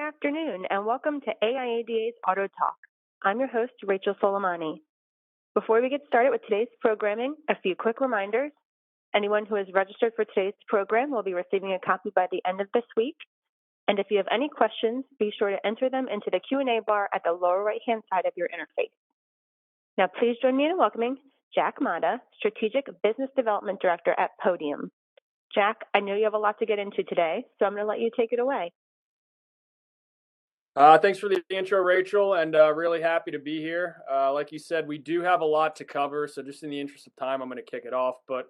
afternoon, and welcome to AIADA's AutoTalk. I'm your host, Rachel Soleimani. Before we get started with today's programming, a few quick reminders. Anyone who is registered for today's program will be receiving a copy by the end of this week. And if you have any questions, be sure to enter them into the Q&A bar at the lower right-hand side of your interface. Now, please join me in welcoming Jack Mata, Strategic Business Development Director at Podium. Jack, I know you have a lot to get into today, so I'm going to let you take it away. Thanks for the intro, Rachel, and really happy to be here. Like you said, we do have a lot to cover, so just in the interest of time, I'm going to kick it off. But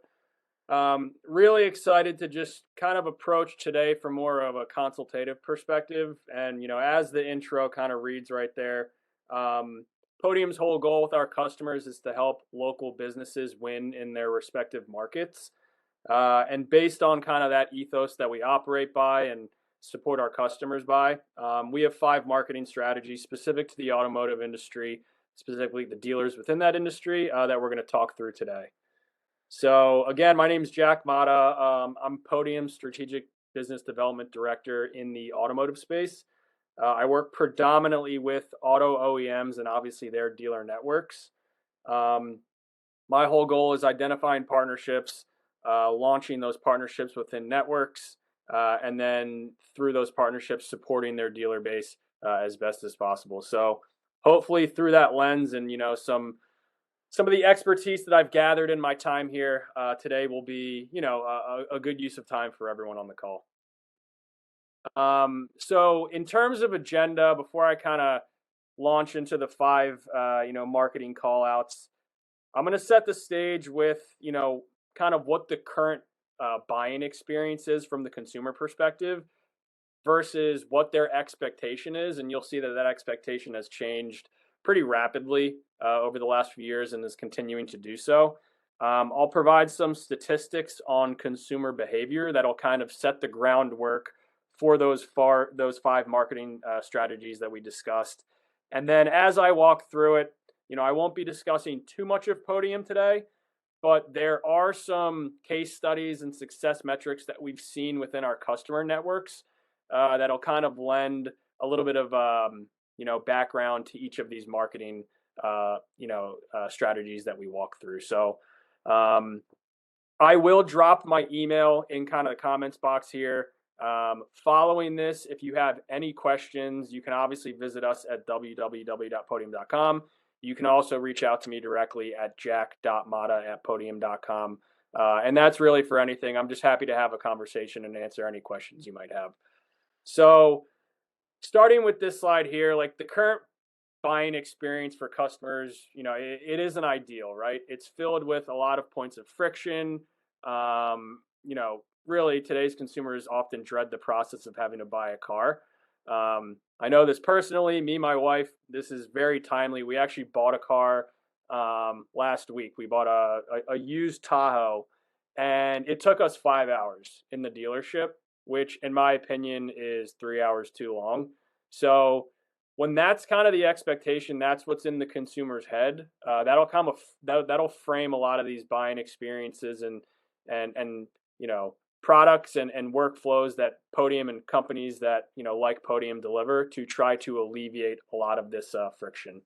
really excited to just kind of approach today from more of a consultative perspective. And, as the intro kind of reads right there, Podium's whole goal with our customers is to help local businesses win in their respective markets. And based on kind of that ethos that we operate by and support our customers by, we have 5 marketing strategies specific to the automotive industry, specifically the dealers within that industry, that we're going to talk through today. So again, my name is Jack Mata. I'm Podium's Strategic Business Development Director in the automotive space. I work predominantly with auto OEMs and obviously their dealer networks. My whole goal is identifying partnerships, launching those partnerships within networks, and then through those partnerships, supporting their dealer base as best as possible. So hopefully through that lens and, some of the expertise that I've gathered in my time here today will be, a good use of time for everyone on the call. So in terms of agenda, before I kind of launch into the 5, marketing call outs, I'm going to set the stage with, kind of what the current buying experience is from the consumer perspective versus what their expectation is. And you'll see that that expectation has changed pretty rapidly over the last few years and is continuing to do so. I'll provide some statistics on consumer behavior that'll kind of set the groundwork for those 5 marketing strategies that we discussed. And then as I walk through it, I won't be discussing too much of Podium today, but there are some case studies and success metrics that we've seen within our customer networks that'll kind of lend a little bit of background to each of these marketing strategies that we walk through. So I will drop my email in kind of the comments box here. Following this, if you have any questions, you can obviously visit us at www.podium.com. You can also reach out to me directly at jack.mata@podium.com. And that's really for anything. I'm just happy to have a conversation and answer any questions you might have. So starting with this slide here, like the current buying experience for customers, it isn't ideal, right? It's filled with a lot of points of friction. Really today's consumers often dread the process of having to buy a car. I know this personally, me, my wife, this is very timely. We actually bought a car last week. We bought a used Tahoe, and it took us 5 hours in the dealership, which in my opinion is 3 hours too long. So when that's kind of the expectation, that's what's in the consumer's head. That'll frame a lot of these buying experiences and products and workflows that Podium and companies that like Podium deliver to try to alleviate a lot of this friction.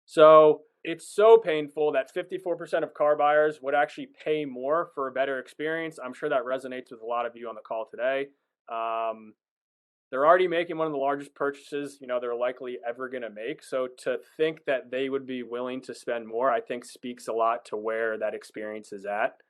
So it's so painful that 54% of car buyers would actually pay more for a better experience. I'm sure that resonates with a lot of you on the call today. They're already making one of the largest purchases they're likely ever going to make. So to think that they would be willing to spend more, I think speaks a lot to where that experience is at.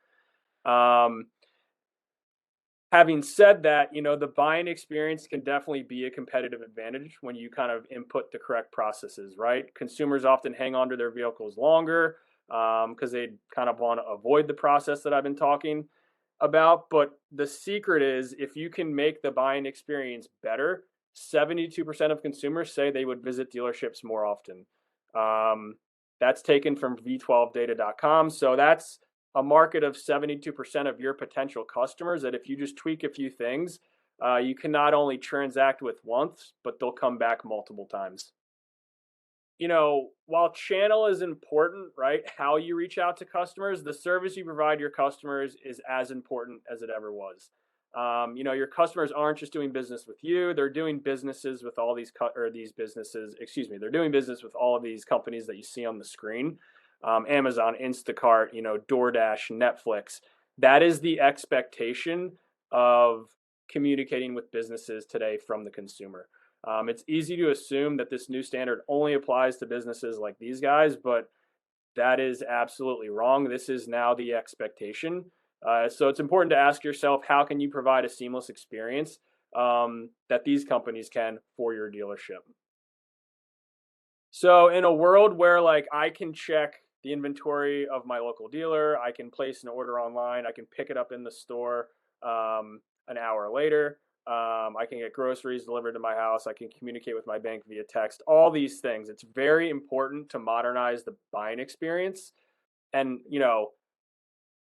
Having said that, the buying experience can definitely be a competitive advantage when you kind of input the correct processes, right? Consumers often hang on to their vehicles longer because they kind of want to avoid the process that I've been talking about. But the secret is if you can make the buying experience better, 72% of consumers say they would visit dealerships more often. That's taken from v12data.com. So that's a market of 72% of your potential customers that if you just tweak a few things, you can not only transact with once, but they'll come back multiple times. While channel is important, right? How you reach out to customers, the service you provide your customers is as important as it ever was. Your customers aren't just doing business with you; they're doing businesses with all these they're doing business with all of these companies that you see on the screen: Amazon, Instacart, DoorDash, Netflix. That is the expectation of communicating with businesses today from the consumer. It's easy to assume that this new standard only applies to businesses like these guys, but that is absolutely wrong. This is now the expectation. So it's important to ask yourself, how can you provide a seamless experience that these companies can for your dealership? So in a world where like I can check the inventory of my local dealer, I can place an order online, I can pick it up in the store an hour later. I can get groceries delivered to my house. I can communicate with my bank via text. All these things. It's very important to modernize the buying experience. And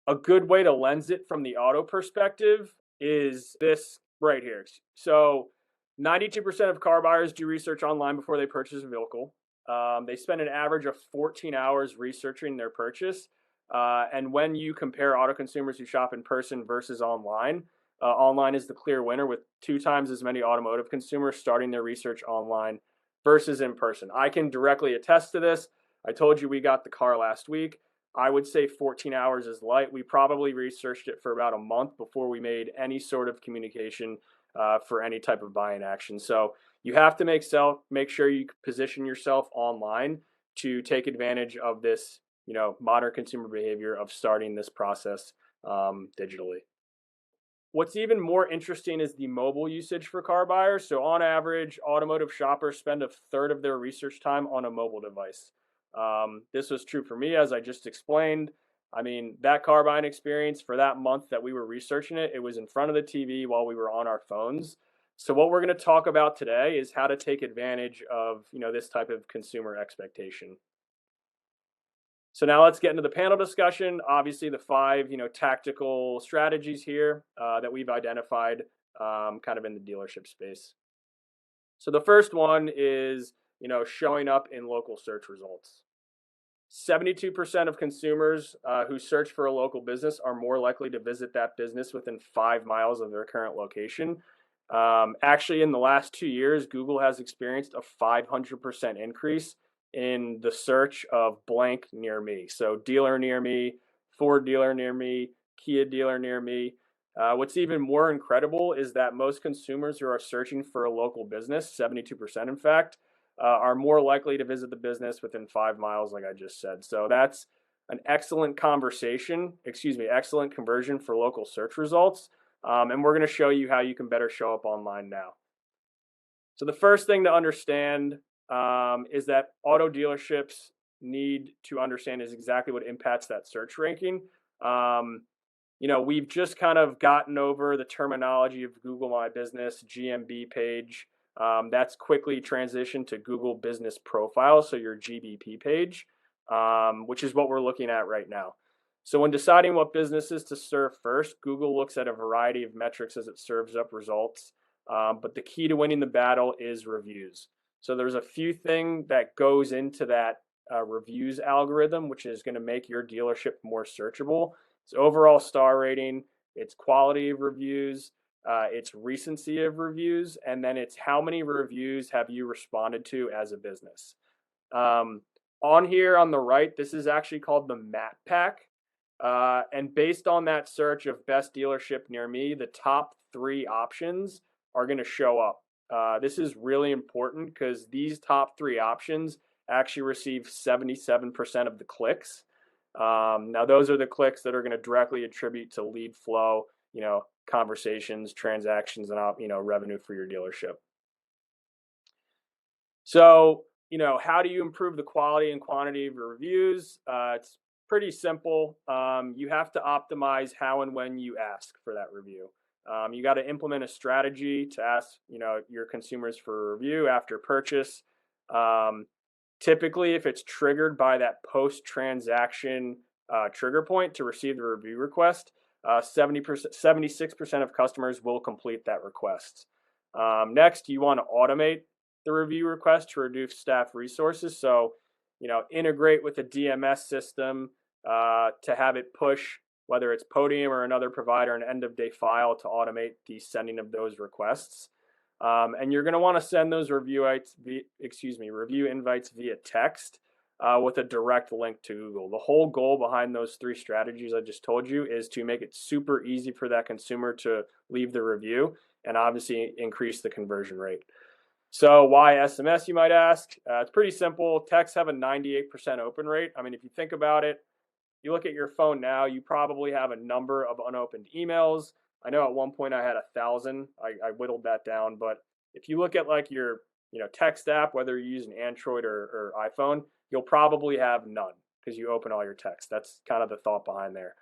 a good way to lens it from the auto perspective is this right here. So 92% of car buyers do research online before they purchase a vehicle. They spend an average of 14 hours researching their purchase. And when you compare auto consumers who shop in person versus online, online is the clear winner, with 2 times as many automotive consumers starting their research online versus in person. I can directly attest to this. I told you we got the car last week. I would say 14 hours is light. We probably researched it for about a month before we made any sort of communication for any type of buying action. So you have to make sure you position yourself online to take advantage of this, modern consumer behavior of starting this process digitally. What's even more interesting is the mobile usage for car buyers. So, on average, automotive shoppers spend a third of their research time on a mobile device. This was true for me, as I just explained. I mean, that car buying experience for that month that we were researching it, it was in front of the TV while we were on our phones. So, what we're going to talk about today is how to take advantage of this type of consumer expectation. So now let's get into the panel discussion. Obviously, the 5 tactical strategies here that we've identified kind of in the dealership space. So the first one is showing up in local search results. 72% of consumers who search for a local business are more likely to visit that business within 5 miles of their current location. Actually, in the last 2 years, Google has experienced a 500% increase in the search of blank near me. So dealer near me, Ford dealer near me, Kia dealer near me. What's even more incredible is that most consumers who are searching for a local business, 72% in fact, are more likely to visit the business within 5 miles, like I just said. So that's an excellent excellent conversion for local search results. And we're going to show you how you can better show up online now. So the first thing to understand is that auto dealerships need to understand is exactly what impacts that search ranking. We've just kind of gotten over the terminology of Google My Business, GMB page. That's quickly transitioned to Google Business Profile, so your GBP page, which is what we're looking at right now. So when deciding what businesses to serve first, Google looks at a variety of metrics as it serves up results. But the key to winning the battle is reviews. So there's a few things that goes into that reviews algorithm, which is going to make your dealership more searchable. It's overall star rating, it's quality of reviews, it's recency of reviews, and then it's how many reviews have you responded to as a business. On here on the right, this is actually called the map pack. And based on that search of best dealership near me, the top 3 options are going to show up. This is really important because these top 3 options actually receive 77% of the clicks. Now, those are the clicks that are going to directly attribute to lead flow, conversations, transactions, and revenue for your dealership. So, how do you improve the quality and quantity of your reviews? It's pretty simple. You have to optimize how and when you ask for that review. You got to implement a strategy to ask, your consumers for a review after purchase. Typically, if it's triggered by that post-transaction trigger point to receive the review request, 76% of customers will complete that request. Next, you want to automate the review request to reduce staff resources. So, integrate with a DMS system to have it push whether it's Podium or another provider, an end-of-day file to automate the sending of those requests. And you're going to want to send those review invites via text with a direct link to Google. The whole goal behind those 3 strategies I just told you is to make it super easy for that consumer to leave the review and obviously increase the conversion rate. So why SMS, you might ask? It's pretty simple. Texts have a 98% open rate. I mean, if you think about it, you look at your phone now, you probably have a number of unopened emails. I know at one point I had 1,000. I whittled that down, but if you look at like your text app, whether you're using Android or iPhone, you'll probably have none because you open all your text. That's kind of the thought behind there.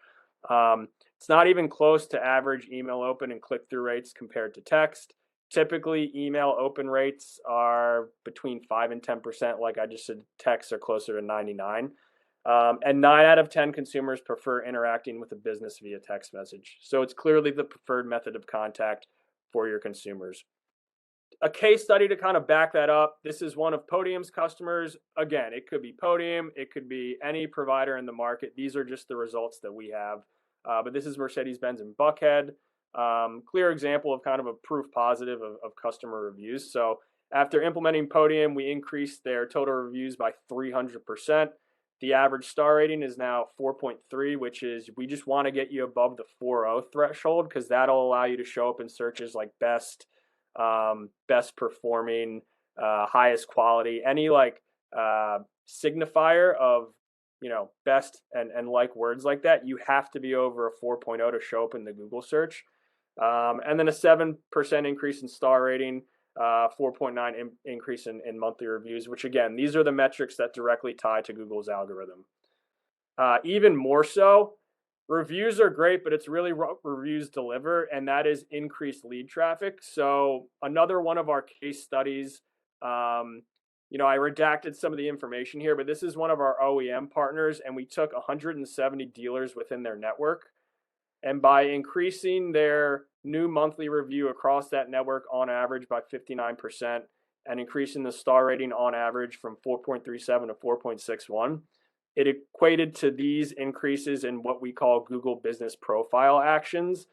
It's not even close to average email open and click-through rates compared to text. Typically, email open rates are between 5 and 10%. Like I just said, texts are closer to 99. And 9 out of 10 consumers prefer interacting with a business via text message. So it's clearly the preferred method of contact for your consumers. A case study to kind of back that up. This is one of Podium's customers. Again, it could be Podium. It could be any provider in the market. These are just the results that we have. But this is Mercedes-Benz in Buckhead. Clear example of kind of a proof positive of customer reviews. So after implementing Podium, we increased their total reviews by 300%. The average star rating is now 4.3, which is, we just want to get you above the 4.0 threshold because that'll allow you to show up in searches like best performing, highest quality, any like signifier of best and like words like that. You have to be over a 4.0 to show up in the Google search. And then a 7% increase in star rating, 4.9 increase in monthly reviews, which again, these are the metrics that directly tie to Google's algorithm. Even more so, reviews are great, but it's really what reviews deliver, and that is increased lead traffic. So another one of our case studies, I redacted some of the information here, but this is one of our OEM partners, and we took 170 dealers within their network. And by increasing their new monthly review across that network on average by 59% and increasing the star rating on average from 4.37 to 4.61, it equated to these increases in what we call Google Business Profile actions.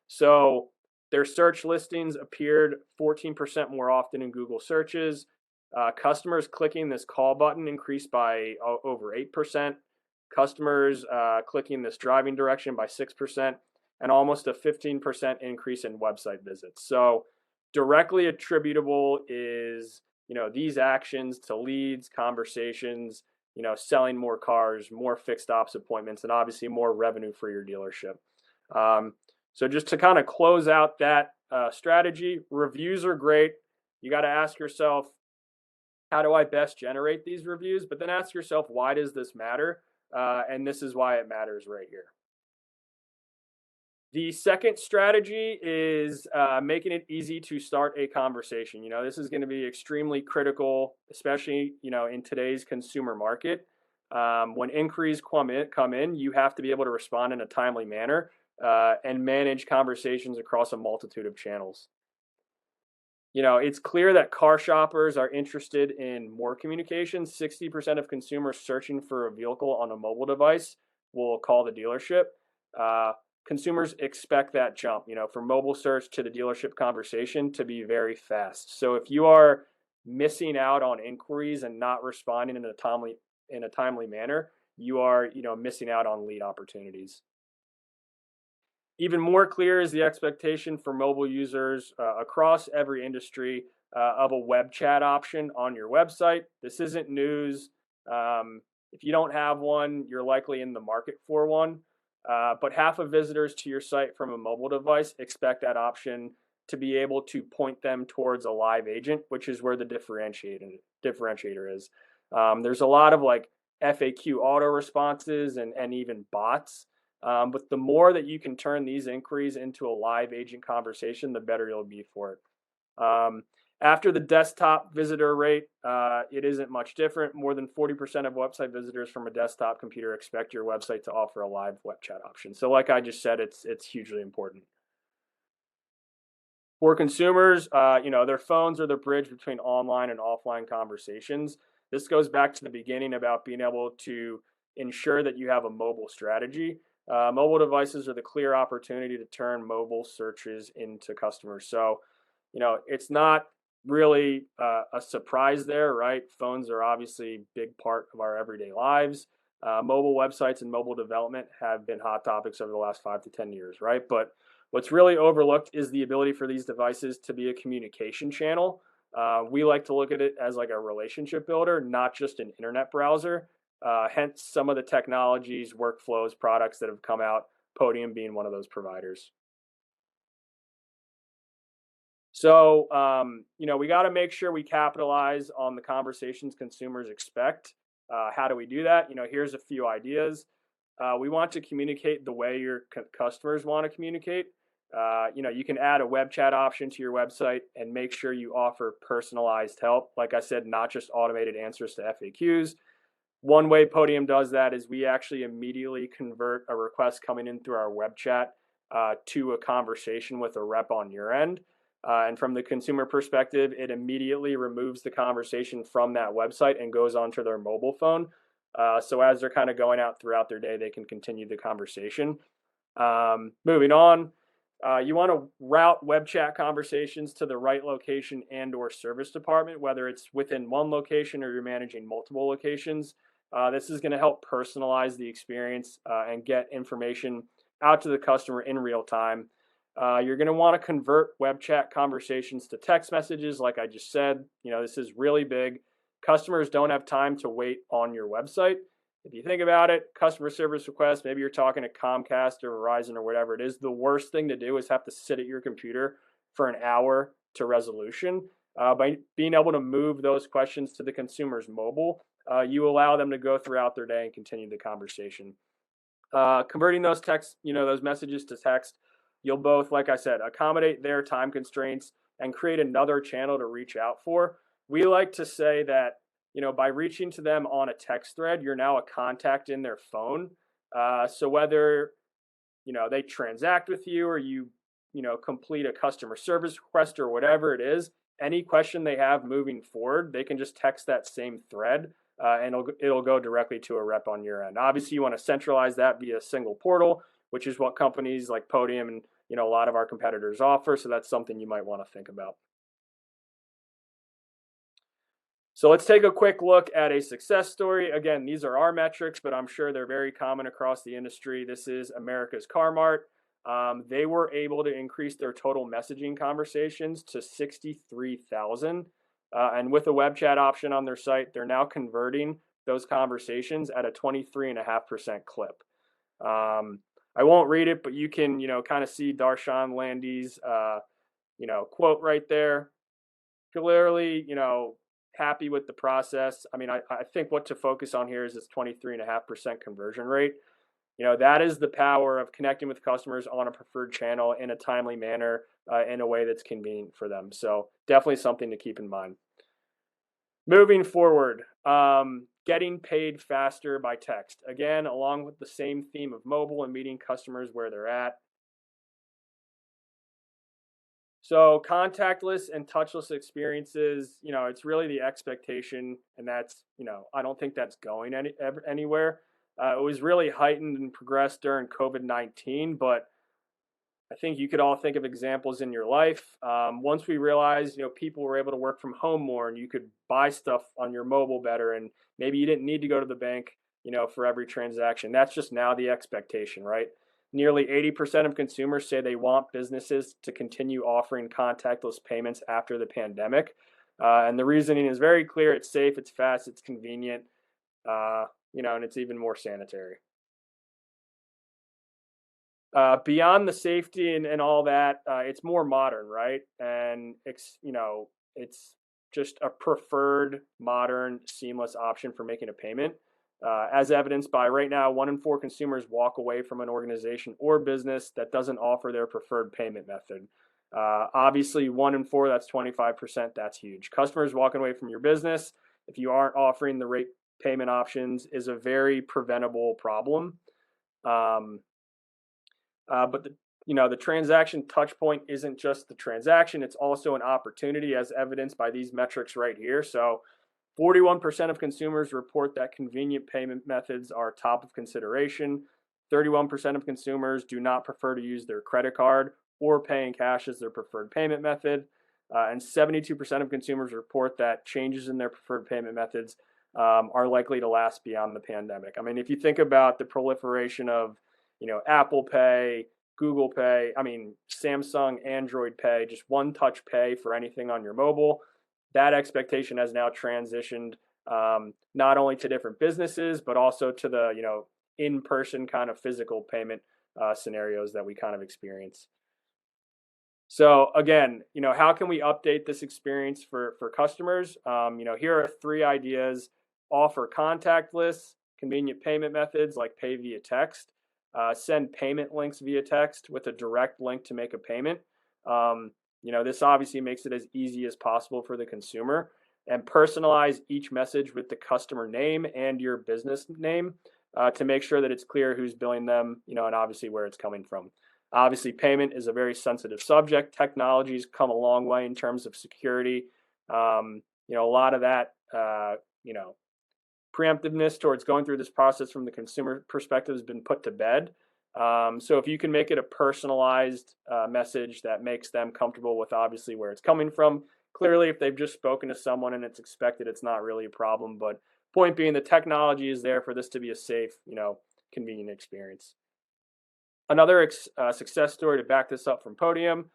So their search listings appeared 14% more often in Google searches. Customers clicking this call button increased by over 8%. Customers clicking this driving direction by 6%, and almost a 15% increase in website visits. So directly attributable is, these actions to leads, conversations, selling more cars, more fixed ops appointments, and obviously more revenue for your dealership. So just to kind of close out that strategy, reviews are great. You got to ask yourself, how do I best generate these reviews? But then ask yourself, why does this matter? And this is why it matters right here. The second strategy is making it easy to start a conversation. This is going to be extremely critical, especially, in today's consumer market. When inquiries come in, you have to be able to respond in a timely manner and manage conversations across a multitude of channels. It's clear that car shoppers are interested in more communication. 60% of consumers searching for a vehicle on a mobile device will call the dealership. Consumers expect that jump, from mobile search to the dealership conversation to be very fast. So if you are missing out on inquiries and not responding in a timely manner, you are, missing out on lead opportunities. Even more clear is the expectation for mobile users across every industry of a web chat option on your website. This isn't news. If you don't have one, you're likely in the market for one. But half of visitors to your site from a mobile device expect that option to be able to point them towards a live agent, which is where the differentiator is. There's a lot of like FAQ auto responses and even bots. But the more that you can turn these inquiries into a live agent conversation, the better you'll be for it. After the desktop visitor rate, it isn't much different. More than 40% of website visitors from a desktop computer expect your website to offer a live web chat option. So like I just said, it's hugely important. For consumers, their phones are the bridge between online and offline conversations. This goes back to the beginning about being able to ensure that you have a mobile strategy. Mobile devices are the clear opportunity to turn mobile searches into customers. So, it's not really a surprise there, right? Phones are obviously a big part of our everyday lives. Mobile websites and mobile development have been hot topics over the last 5 to 10 years, right? But what's really overlooked is the ability for these devices to be a communication channel. We like to look at it as like a relationship builder, not just an internet browser. Hence, some of the technologies, workflows, products that have come out, Podium being one of those providers. So, we got to make sure we capitalize on the conversations consumers expect. How do we do that? Here's a few ideas. We want to communicate the way your customers want to communicate. You can add a web chat option to your website and make sure you offer personalized help. Like I said, not just automated answers to FAQs. One way Podium does that is we actually immediately convert a request coming in through our web chat to a conversation with a rep on your end. And from the consumer perspective, it immediately removes the conversation from that website and goes onto their mobile phone. So as they're kind of going out throughout their day, they can continue the conversation. Moving on, you want to route web chat conversations to the right location and/or service department, whether it's within one location or you're managing multiple locations. This is going to help personalize the experience and get information out to the customer in real time. You're going to want to convert web chat conversations to text messages, like I just said. This is really big. Customers don't have time to wait on your website. If you think about it, customer service requests, maybe you're talking to Comcast or Verizon or whatever it is, the worst thing to do is have to sit at your computer for an hour to resolution. By being able to move those questions to the consumer's mobile, you allow them to go throughout their day and continue the conversation. Converting those those messages to text, you'll both, like I said, accommodate their time constraints and create another channel to reach out for. We like to say that, by reaching to them on a text thread, you're now a contact in their phone. So whether, they transact with you or complete a customer service request or whatever it is, any question they have moving forward, they can just text that same thread and it'll go directly to a rep on your end. Obviously, you want to centralize that via a single portal, which is what companies like Podium and a lot of our competitors offer. So that's something you might want to think about. So let's take a quick look at a success story. Again, these are our metrics, but I'm sure they're very common across the industry. This is America's Car Mart. They were able to increase their total messaging conversations to 63,000. And with a web chat option on their site, they're now converting those conversations at a 23.5% clip. I won't read it, but you can, kind of see Darshan Landy's, quote right there. Clearly, happy with the process. I mean, I think what to focus on here is this 23.5% conversion rate. That is the power of connecting with customers on a preferred channel in a timely manner, in a way that's convenient for them. So definitely something to keep in mind. Moving forward, getting paid faster by text. Again, along with the same theme of mobile and meeting customers where they're at. So contactless and touchless experiences, it's really the expectation, and that's, I don't think that's going anywhere. It was really heightened and progressed during COVID-19, but I think you could all think of examples in your life. Once we realized, people were able to work from home more and you could buy stuff on your mobile better, and maybe you didn't need to go to the bank, for every transaction. That's just now the expectation, right? Nearly 80% of consumers say they want businesses to continue offering contactless payments after the pandemic. And the reasoning is very clear. It's safe, it's fast, it's convenient, and it's even more sanitary. Beyond the safety and all that, it's more modern, right? And it's just a preferred, modern, seamless option for making a payment. As evidenced by right now, 1 in 4 consumers walk away from an organization or business that doesn't offer their preferred payment method. Obviously, 1 in 4, that's 25%. That's huge. Customers walking away from your business, if you aren't offering the right payment options, is a very preventable problem. But the transaction touch point isn't just the transaction, it's also an opportunity, as evidenced by these metrics right here. So 41% of consumers report that convenient payment methods are top of consideration. 31% of consumers do not prefer to use their credit card or paying cash as their preferred payment method. And 72% of consumers report that changes in their preferred payment methods are likely to last beyond the pandemic. I mean, if you think about the proliferation of, Apple Pay, Google Pay, Samsung Android Pay, just one touch pay for anything on your mobile, that expectation has now transitioned not only to different businesses, but also to the, in-person kind of physical payment scenarios that we kind of experience. So again, how can we update this experience for customers? Here are 3 ideas: offer contactless, convenient payment methods like pay via text, send payment links via text with a direct link to make a payment. This obviously makes it as easy as possible for the consumer, and personalize each message with the customer name and your business name to make sure that it's clear who's billing them, and obviously where it's coming from. Obviously, payment is a very sensitive subject. Technology's come a long way in terms of security. A lot of that, preemptiveness towards going through this process from the consumer perspective has been put to bed. So if you can make it a personalized message that makes them comfortable with obviously where it's coming from. Clearly, if they've just spoken to someone and it's expected, it's not really a problem. But point being, the technology is there for this to be a safe, convenient experience. Another success story to back this up from Podium,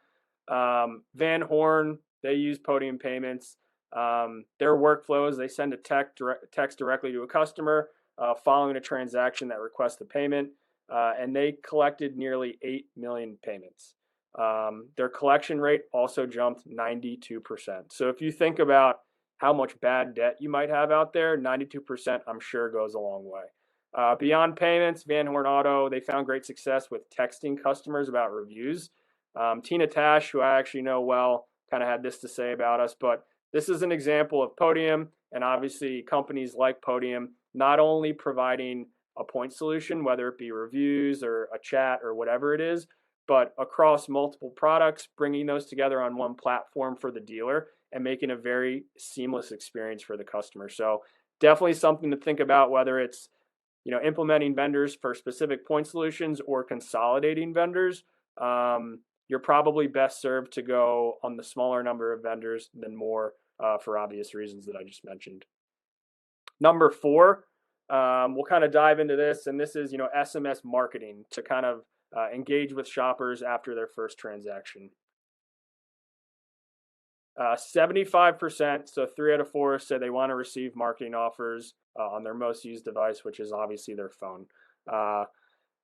Van Horn, they use Podium payments. Their workflows, they send a text directly to a customer following a transaction that requests the payment, and they collected nearly 8 million payments. Their collection rate also jumped 92%. So if you think about how much bad debt you might have out there, 92% I'm sure goes a long way. Beyond payments, Van Horn Auto, they found great success with texting customers about reviews. Tina Tash, who I actually know well, kind of had this to say about us, but this is an example of Podium, and obviously companies like Podium not only providing a point solution, whether it be reviews or a chat or whatever it is, but across multiple products, bringing those together on one platform for the dealer and making a very seamless experience for the customer. So definitely something to think about, whether it's implementing vendors for specific point solutions or consolidating vendors. You're probably best served to go on the smaller number of vendors than more for obvious reasons that I just mentioned. Number 4, we'll kind of dive into this, and this is SMS marketing to kind of engage with shoppers after their first transaction. 75%, so 3 out of 4 said they want to receive marketing offers on their most used device, which is obviously their phone.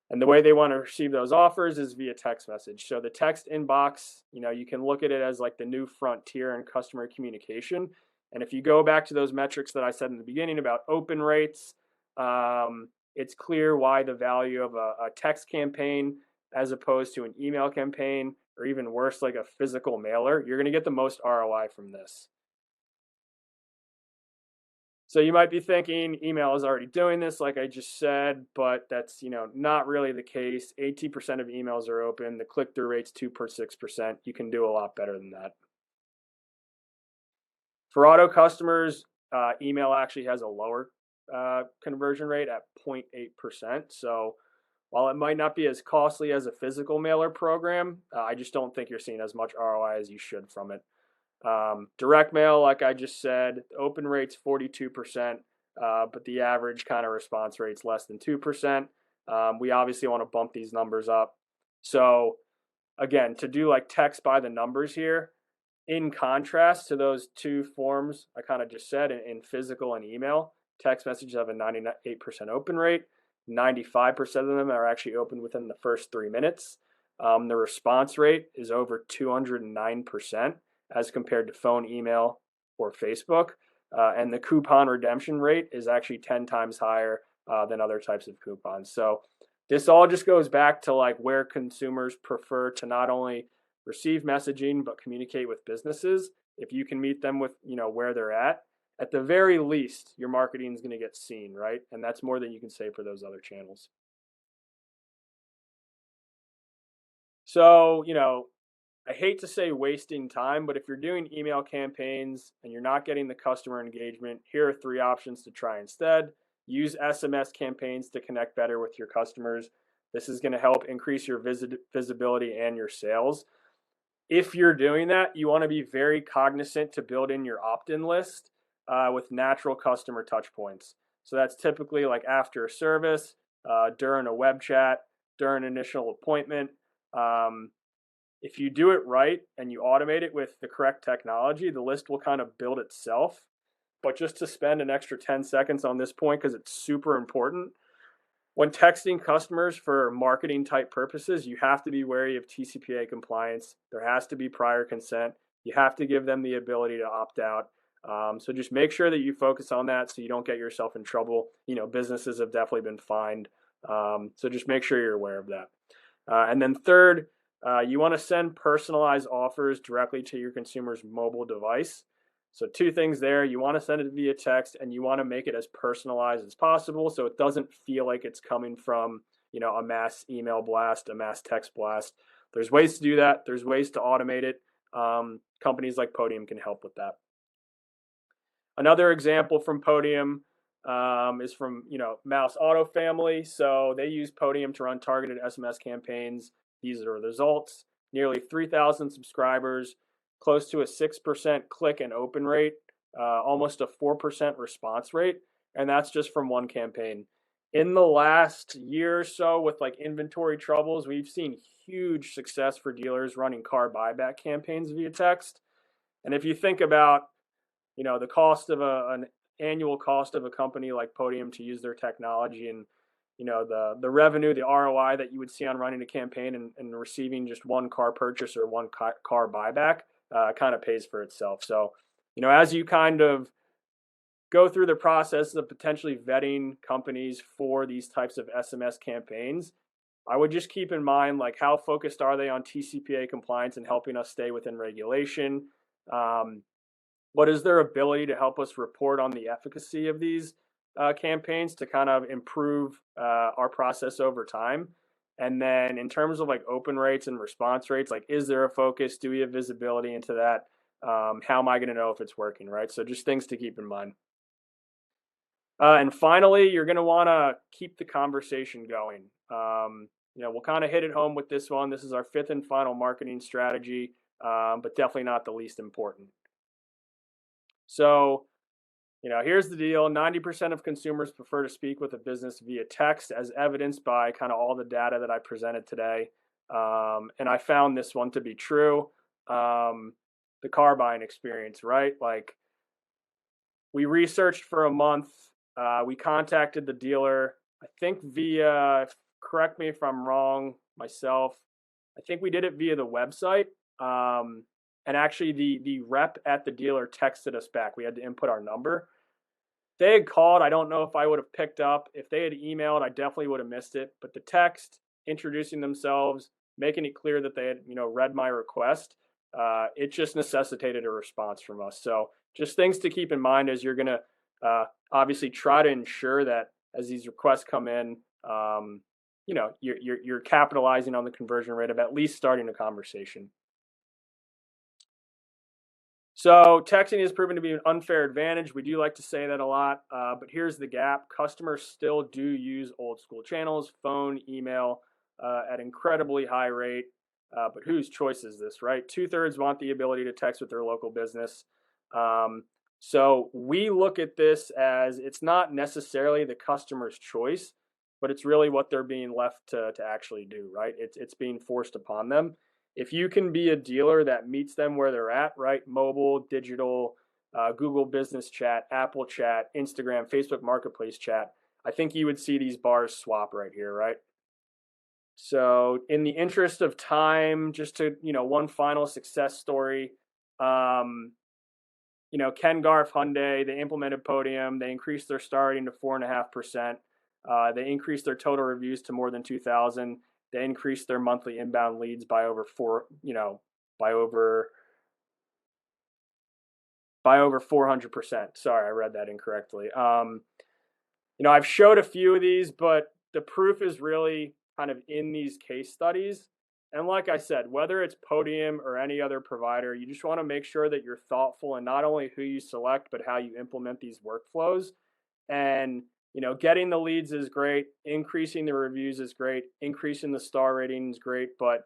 And the way they want to receive those offers is via text message. So the text inbox, you can look at it as like the new frontier in customer communication. And if you go back to those metrics that I said in the beginning about open rates, it's clear why the value of a text campaign as opposed to an email campaign, or even worse, like a physical mailer, you're going to get the most ROI from this. So you might be thinking email is already doing this, like I just said, but that's not really the case. 80% of emails are open. The click-through rate's 2.6%. You can do a lot better than that. For auto customers, email actually has a lower conversion rate at 0.8%. So while it might not be as costly as a physical mailer program, I just don't think you're seeing as much ROI as you should from it. Direct mail, like I just said, open rate's 42%, but the average kind of response rate's less than 2%. We obviously want to bump these numbers up. So again, to do like text by the numbers here, in contrast to those 2 forms I kind of just said in physical and email, text messages have a 98% open rate. 95% of them are actually opened within the first 3 minutes. The response rate is over 209% as compared to phone, email, or Facebook. And the coupon redemption rate is actually 10 times higher than other types of coupons. So this all just goes back to like where consumers prefer to not only receive messaging, but communicate with businesses. If you can meet them with, where they're at the very least, your marketing is going to get seen, right? And that's more than you can say for those other channels. So, I hate to say wasting time, but if you're doing email campaigns and you're not getting the customer engagement, here are 3 options to try instead. Use SMS campaigns to connect better with your customers. This is going to help increase your visibility and your sales. If you're doing that, you want to be very cognizant to build in your opt-in list with natural customer touch points. So that's typically like after a service, during a web chat, during an initial appointment. If you do it right and you automate it with the correct technology, the list will kind of build itself. But just to spend an extra 10 seconds on this point, because it's super important, when texting customers for marketing type purposes, you have to be wary of TCPA compliance. There has to be prior consent. You have to give them the ability to opt out. So just make sure that you focus on that so you don't get yourself in trouble. Businesses have definitely been fined. So just make sure you're aware of that. And then third, you want to send personalized offers directly to your consumer's mobile device. So two things there. You want to send it via text and you want to make it as personalized as possible so it doesn't feel like it's coming from, a mass email blast, a mass text blast. There's ways to do that. There's ways to automate it. Companies like Podium can help with that. Another example from Podium is from, Mouse Auto family. So they use Podium to run targeted SMS campaigns. These are the results. Nearly 3,000 subscribers, close to a 6% click and open rate, almost a 4% response rate. And that's just from one campaign. In the last year or so with like inventory troubles, we've seen huge success for dealers running car buyback campaigns via text. And if you think about, the cost of an annual cost of a company like Podium to use their technology and, the revenue, the ROI that you would see on running a campaign and receiving just one car purchase or one car buyback kind of pays for itself. So, as you kind of go through the process of potentially vetting companies for these types of SMS campaigns, I would just keep in mind, like, how focused are they on TCPA compliance and helping us stay within regulation? What is their ability to help us report on the efficacy of these campaigns to kind of improve our process over time? And then in terms of like open rates and response rates, like, is there a focus? Do we have visibility into that? How am I going to know if it's working, right? So just things to keep in mind. And finally, you're going to want to keep the conversation going. We'll kind of hit it home with this one. This is our fifth and final marketing strategy, but definitely not the least important. So, here's the deal. 90% of consumers prefer to speak with a business via text, as evidenced by kind of all the data that I presented today. And I found this one to be true. The car buying experience, right? Like, we researched for a month. We contacted the dealer, I think via, correct me if I'm wrong myself, I think we did it via the website. And actually, the rep at the dealer texted us back. We had to input our number. If they had called, I don't know if I would have picked up. If they had emailed, I definitely would have missed it. But the text, introducing themselves, making it clear that they had, read my request, it just necessitated a response from us. So just things to keep in mind as you're going to obviously try to ensure that as these requests come in, you're capitalizing on the conversion rate of at least starting a conversation. So texting has proven to be an unfair advantage. We do like to say that a lot, but here's the gap. Customers still do use old school channels, phone, email, at incredibly high rate. But whose choice is this, right? 2/3 want the ability to text with their local business. So we look at this as it's not necessarily the customer's choice, but it's really what they're being left to actually do, right? It's being forced upon them. If you can be a dealer that meets them where they're at, right? Mobile, digital, Google Business Chat, Apple Chat, Instagram, Facebook Marketplace Chat, I think you would see these bars swap right here, right? So in the interest of time, just to, one final success story, Ken Garff Hyundai, they implemented Podium. They increased their star rating to 4.5%. They increased their total reviews to more than 2,000. They increased their monthly inbound leads by over 400%. Sorry, I read that incorrectly. I've showed a few of these, but the proof is really kind of in these case studies. And like I said, whether it's Podium or any other provider, you just want to make sure that you're thoughtful in not only who you select, but how you implement these workflows. And getting the leads is great, increasing the reviews is great, increasing the star rating is great, but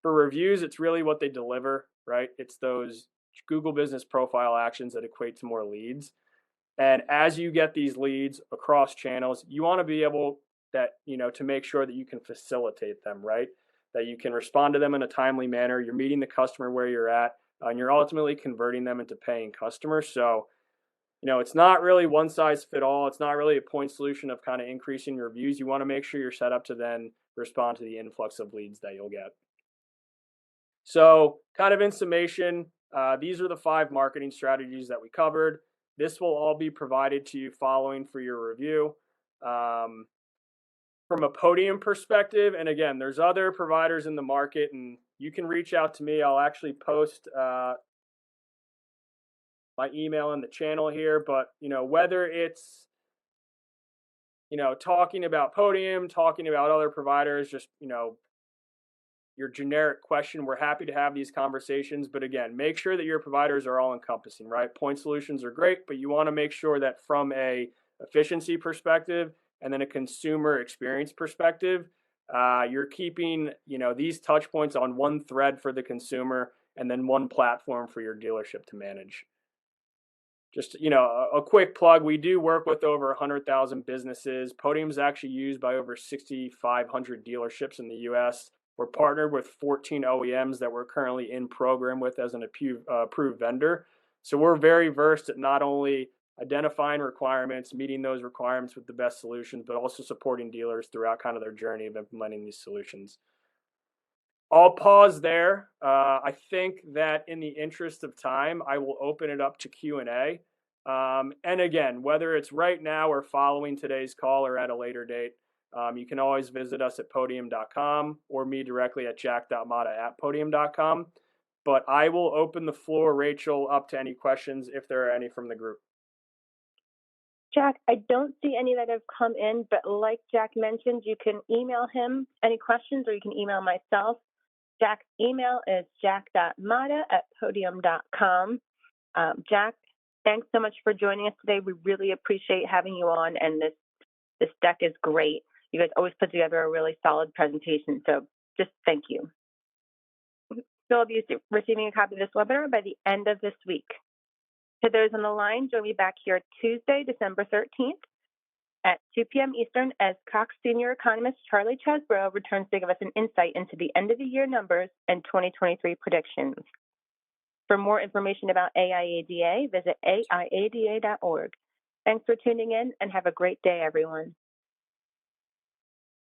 for reviews, it's really what they deliver, right? It's those Google Business Profile actions that equate to more leads. And as you get these leads across channels, you want to be able to make sure that you can facilitate them, right? That you can respond to them in a timely manner. You're meeting the customer where you're at, and you're ultimately converting them into paying customers. So, it's not really one size fit all. It's not really a point solution of kind of increasing your reviews. You want to make sure you're set up to then respond to the influx of leads that you'll get. So, kind of in summation, these are the 5 marketing strategies that we covered. This will all be provided to you following for your review. From a Podium perspective, and again, there's other providers in the market, and you can reach out to me. I'll actually post my email in the channel here. But whether it's talking about Podium, talking about other providers, just your generic question, we're happy to have these conversations. But again, make sure that your providers are all encompassing, right? Point solutions are great, but you want to make sure that from a efficiency perspective and then a consumer experience perspective, you're keeping these touch points on one thread for the consumer and then one platform for your dealership to manage. Just a quick plug, we do work with over 100,000 businesses. Podium is actually used by over 6,500 dealerships in the US. We're partnered with 14 OEMs that we're currently in program with as an approved vendor. So we're very versed at not only identifying requirements, meeting those requirements with the best solutions, but also supporting dealers throughout kind of their journey of implementing these solutions. I'll pause there. I think that in the interest of time, I will open it up to Q&A. And again, whether it's right now or following today's call or at a later date, you can always visit us at podium.com or me directly at jack.mata@podium.com. But I will open the floor, Rachel, up to any questions if there are any from the group. Jack, I don't see any that have come in, but like Jack mentioned, you can email him any questions or you can email myself. Jack's email is jack.mata@podium.com. Jack, thanks so much for joining us today. We really appreciate having you on, and this deck is great. You guys always put together a really solid presentation, so just thank you. You'll be receiving a copy of this webinar by the end of this week. To those on the line, join me back here Tuesday, December 13th at 2 p.m. Eastern as Cox Senior Economist Charlie Chesbrough returns to give us an insight into the end-of-the-year numbers and 2023 predictions. For more information about AIADA, visit aiada.org. Thanks for tuning in, and have a great day, everyone.